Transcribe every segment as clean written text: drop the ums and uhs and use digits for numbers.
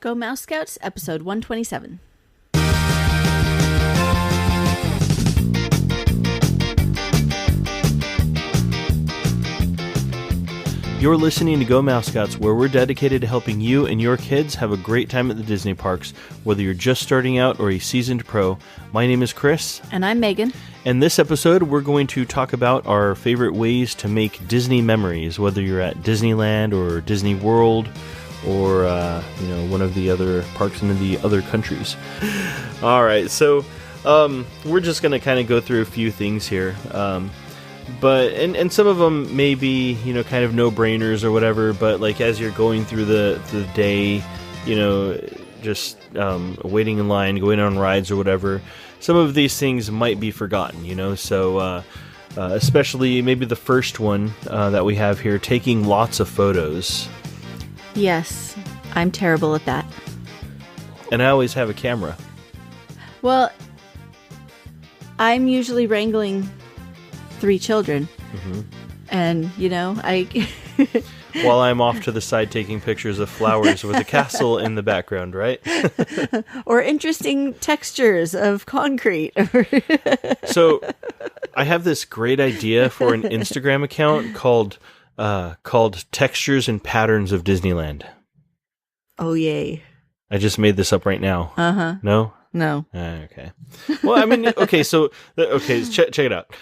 Go Mouse Scouts, episode 127. You're listening to Go Mouse Scouts, where we're dedicated to helping you and your kids have a great time at the Disney parks, whether you're just starting out or a seasoned pro. My name is Kris. And I'm Megan. And this episode, we're going to talk about our favorite ways to make Disney memories, whether you're at Disneyland or Disney World or, one of the other parks in the other countries. All right, so we're just going to kind of go through a few things here. But some of them may be, kind of no-brainers or whatever, but like as you're going through the day, just waiting in line, going on rides or whatever, some of these things might be forgotten, so especially maybe the first one that we have here, taking lots of photos. Yes, I'm terrible at that. And I always have a camera. Well, I'm usually wrangling 3 children. Mm-hmm. And, I... While I'm off to the side taking pictures of flowers with a castle in the background, right? Or interesting textures of concrete. So, I have this great idea for an Instagram account called Textures and Patterns of Disneyland. Oh, yay. I just made this up right now. Uh-huh. No? No. Okay. Well, I mean, okay, check it out.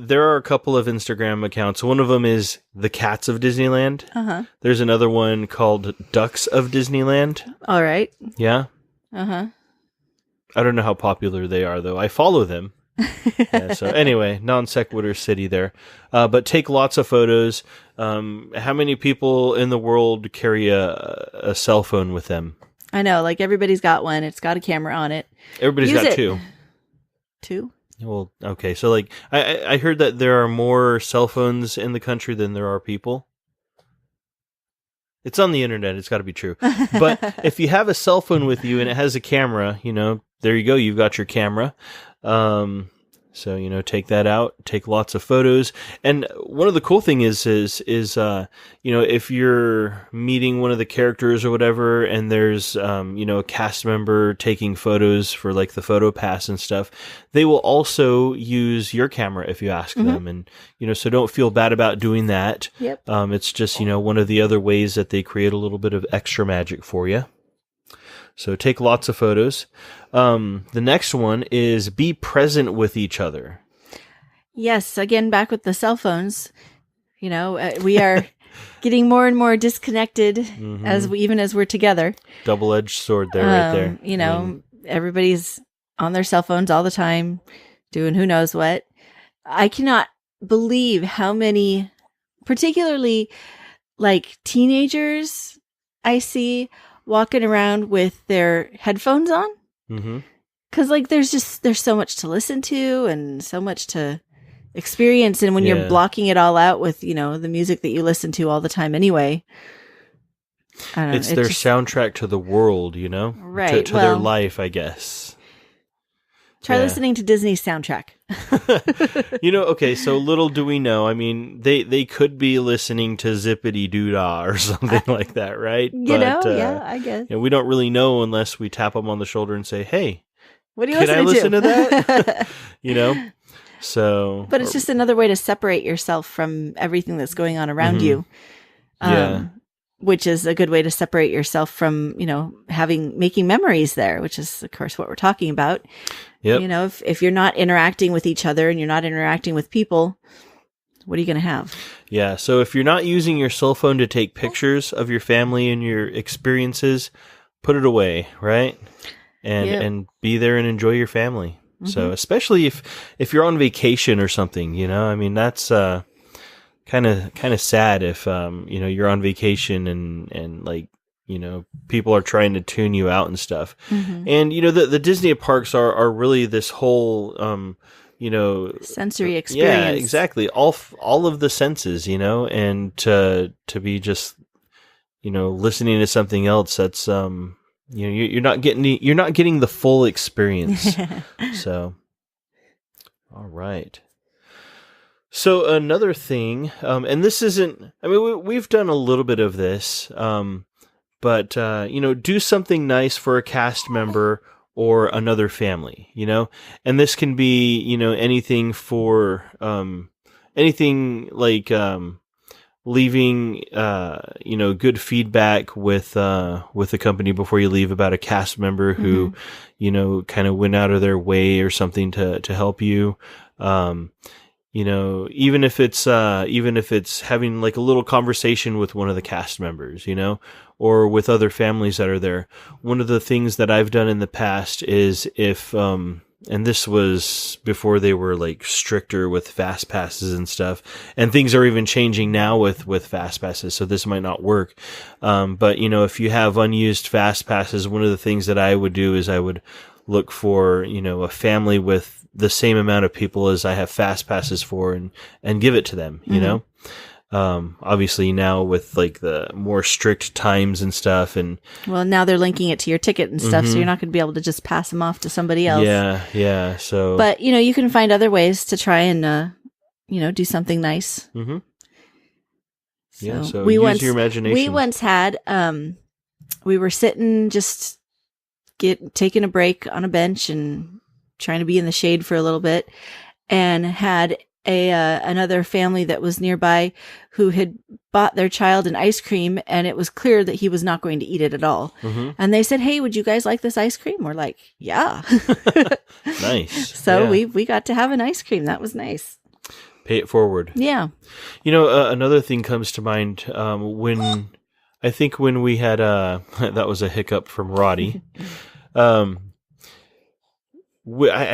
There are a couple of Instagram accounts. One of them is The Cats of Disneyland. Uh-huh. There's another one called Ducks of Disneyland. All right. Yeah? Uh-huh. I don't know how popular they are, though. I follow them. Yeah, so anyway, non sequitur city there. But take lots of photos. How many people in the world carry a cell phone with them? I know, like everybody's got one. It's got a camera on it. Everybody's got 2. 2? Well, okay. So like, I heard that there are more cell phones in the country than there are people. It's on the internet. It's got to be true. But if you have a cell phone with you and it has a camera, there you go. You've got your camera. So, take that out, take lots of photos. And one of the cool thing is, if you're meeting one of the characters or whatever, and there's, a cast member taking photos for like the photo pass and stuff, they will also use your camera if you ask them. And, so don't feel bad about doing that. Yep. It's just, one of the other ways that they create a little bit of extra magic for you. So take lots of photos. The next one is be present with each other. Yes, again, back with the cell phones. We are getting more and more disconnected even as we're together. Double-edged sword there, right there. Everybody's on their cell phones all the time, doing who knows what. I cannot believe how many, particularly like teenagers, I see walking around with their headphones on. Because there's so much to listen to and so much to experience, and when you're blocking it all out with the music that you listen to all the time anyway, I don't know, it's their soundtrack to the world, right? To their life, I guess. Try listening to Disney's soundtrack. Okay, so little do we know. I mean, they could be listening to Zippity Doo-Dah or something like that, right? I guess. We don't really know unless we tap them on the shoulder and say, "Hey, what are you can I listen to that?" So. But it's just another way to separate yourself from everything that's going on around you. Which is a good way to separate yourself from, making memories there, which is, of course, what we're talking about. Yep. If you're not interacting with each other and you're not interacting with people, what are you going to have? Yeah. So if you're not using your cell phone to take pictures of your family and your experiences, put it away, right? And be there and enjoy your family. So especially if you're on vacation or something, that's kind of sad if you're on vacation and like people are trying to tune you out and stuff. And the Disney parks are really this whole sensory experience. Yeah, exactly. All of the senses, and to be just listening to something else that's you're not getting the full experience. So all right. So another thing, and this isn't, I mean, we've done a little bit of this, but do something nice for a cast member or another family, and this can be, anything for, anything like, leaving, good feedback with the company before you leave about a cast member who, kind of went out of their way or something to help you. Even if it's having like a little conversation with one of the cast members, or with other families that are there. One of the things that I've done in the past is if, and this was before they were like stricter with fast passes and stuff, and things are even changing now with fast passes, so this might not work. But if you have unused fast passes, one of the things that I would do is I would look for, a family with the same amount of people as I have fast passes for and give it to them, obviously now with like the more strict times and stuff, and well, now they're linking it to your ticket and stuff, so you're not going to be able to just pass them off to somebody else. Yeah. So, but you can find other ways to try and do something nice. Mm-hmm. So so use your imagination. We once had we were sitting just taking a break on a bench and trying to be in the shade for a little bit, and had another family that was nearby who had bought their child an ice cream, and it was clear that he was not going to eat it at all. Mm-hmm. And they said, "Hey, would you guys like this ice cream?" We're like, "Yeah." Nice. So we got to have an ice cream. That was nice. Pay it forward. Yeah. Another thing comes to mind when we had that was a hiccup from Roddy. I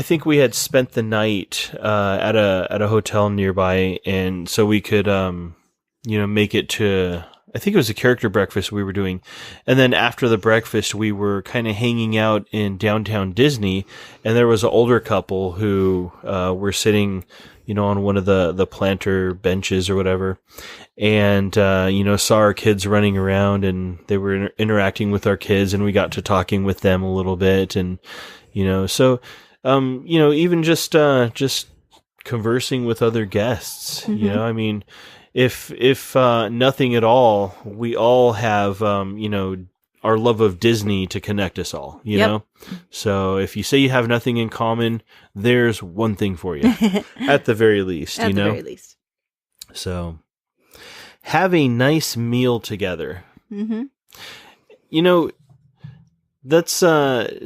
think we had spent the night at a hotel nearby, and so we could make it to, I think it was a character breakfast we were doing, and then after the breakfast we were kind of hanging out in downtown Disney, and there was an older couple who were sitting on one of the planter benches or whatever, and saw our kids running around, and they were interacting with our kids, and we got to talking with them a little bit, and so, even just conversing with other guests, I mean, if nothing at all, we all have, our love of Disney to connect us all, you know? So if you say you have nothing in common, there's one thing for you at the very least, At the very least. So have a nice meal together. Mm-hmm. That's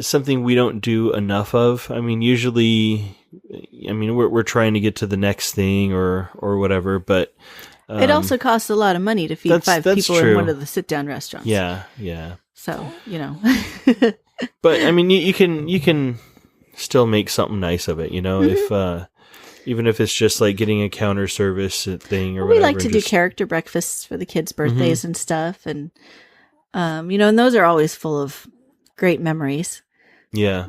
something we don't do enough of. I mean, usually, we're trying to get to the next thing or whatever, but it also costs a lot of money to feed 5 people true. in one of the sit-down restaurants. Yeah. So, But I mean, you can still make something nice of it, if even if it's just like getting a counter service thing or whatever. We like to do character breakfasts for the kids' birthdays and stuff, and and those are always full of great memories. Yeah.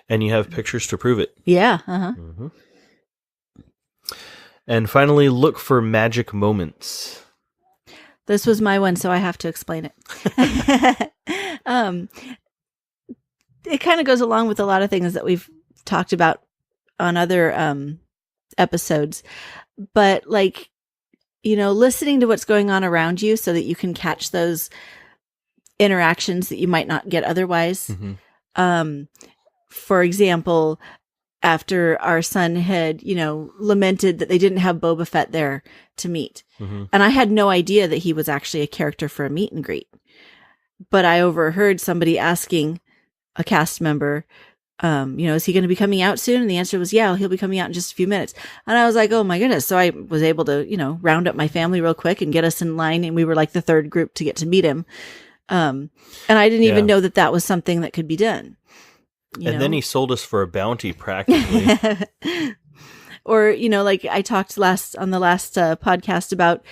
And you have pictures to prove it. Yeah. Uh-huh. Mm-hmm. And finally, look for magic moments. This was my one, so I have to explain it. It kind of goes along with a lot of things that we've talked about on other episodes. But listening to what's going on around you so that you can catch those interactions that you might not get otherwise. Mm-hmm. For example, after our son had, lamented that they didn't have Boba Fett there to meet. Mm-hmm. And I had no idea that he was actually a character for a meet and greet. But I overheard somebody asking a cast member, is he going to be coming out soon? And the answer was, yeah, he'll be coming out in just a few minutes. And I was like, oh my goodness. So I was able to, round up my family real quick and get us in line. And we were like the third group to get to meet him. And I didn't even know that was something that could be done. Then he sold us for a bounty practically. Or, I talked on the last podcast about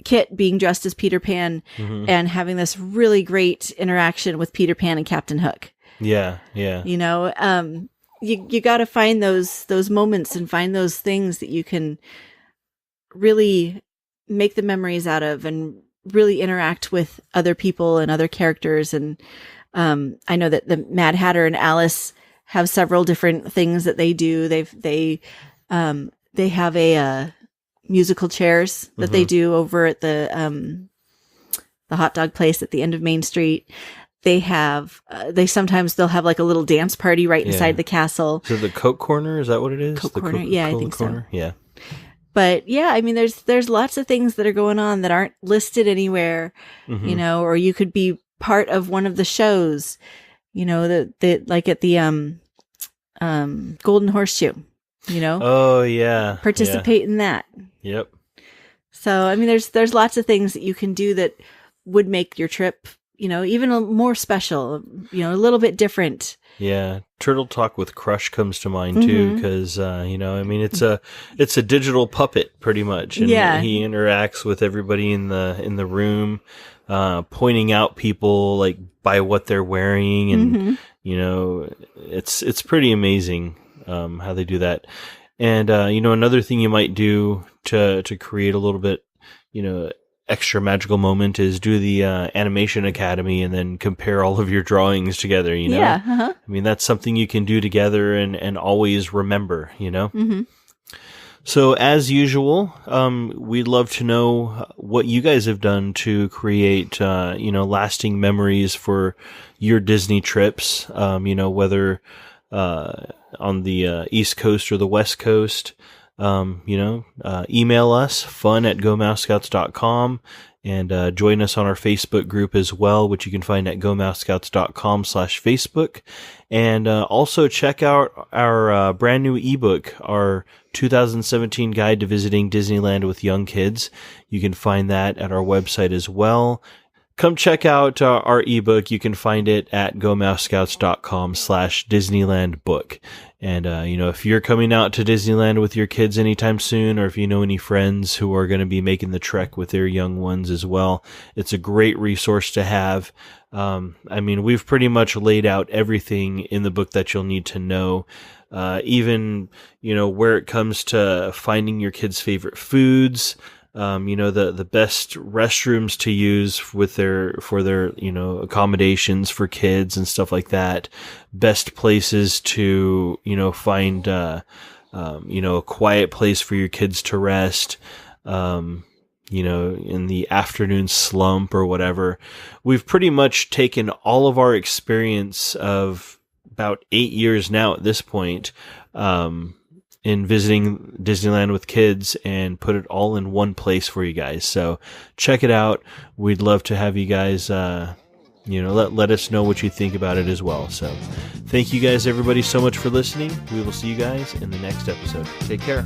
Kit being dressed as Peter Pan and having this really great interaction with Peter Pan and Captain Hook. Yeah. You got to find those moments and find those things that you can really make the memories out of and really interact with other people and other characters. And I know that the Mad Hatter and Alice have several different things that they do. They have a musical chairs that they do over at the the hot dog place at the end of Main Street. They have, they'll have like a little dance party right inside the castle. So the Coke Corner, is that what it is? Coke the Corner, yeah, I think Corner? So. Yeah. But yeah, I mean, there's lots of things that are going on that aren't listed anywhere, you know, or you could be part of one of the shows, you know, that like at the Golden Horseshoe, you know. Oh yeah. Participate in that. Yep. So I mean, there's lots of things that you can do that would make your trip, you know, even more special, you know, a little bit different. Yeah, Turtle Talk with Crush comes to mind too, because you know, I mean, it's a digital puppet pretty much, and he interacts with everybody in the room, pointing out people like by what they're wearing, and you know, it's pretty amazing how they do that. And you know, another thing you might do to create a little bit, you know, extra magical moment is do the animation academy and then compare all of your drawings together, you know? I mean, that's something you can do together and always remember, you know? So as usual, we'd love to know what you guys have done to create, you know, lasting memories for your Disney trips, you know, whether on the East Coast or the West Coast. You know, email us, fun@gomousescouts.com, and join us on our Facebook group as well, which you can find at gomousescouts.com/Facebook. And also check out our brand new ebook, our 2017 Guide to Visiting Disneyland with Young Kids. You can find that at our website as well. Come check out our ebook. You can find it at gomousescouts.com/Disneyland book. And, you know, if you're coming out to Disneyland with your kids anytime soon, or if you know any friends who are going to be making the trek with their young ones as well, it's a great resource to have. I mean, we've pretty much laid out everything in the book that you'll need to know. Even, you know, where it comes to finding your kids' favorite foods, you know, the best restrooms to use for their, you know, accommodations for kids and stuff like that. Best places to, you know, find, you know, a quiet place for your kids to rest, you know, in the afternoon slump or whatever. We've pretty much taken all of our experience of about 8 years now at this point, in visiting Disneyland with kids and put it all in one place for you guys. So check it out. We'd love to have you guys, you know, let us know what you think about it as well. So thank you guys, everybody, so much for listening. We will see you guys in the next episode. Take care.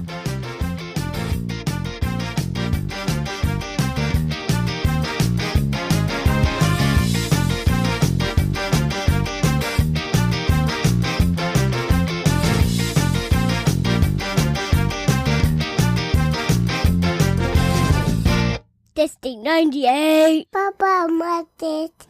Testing 98. Papa, I'm at it.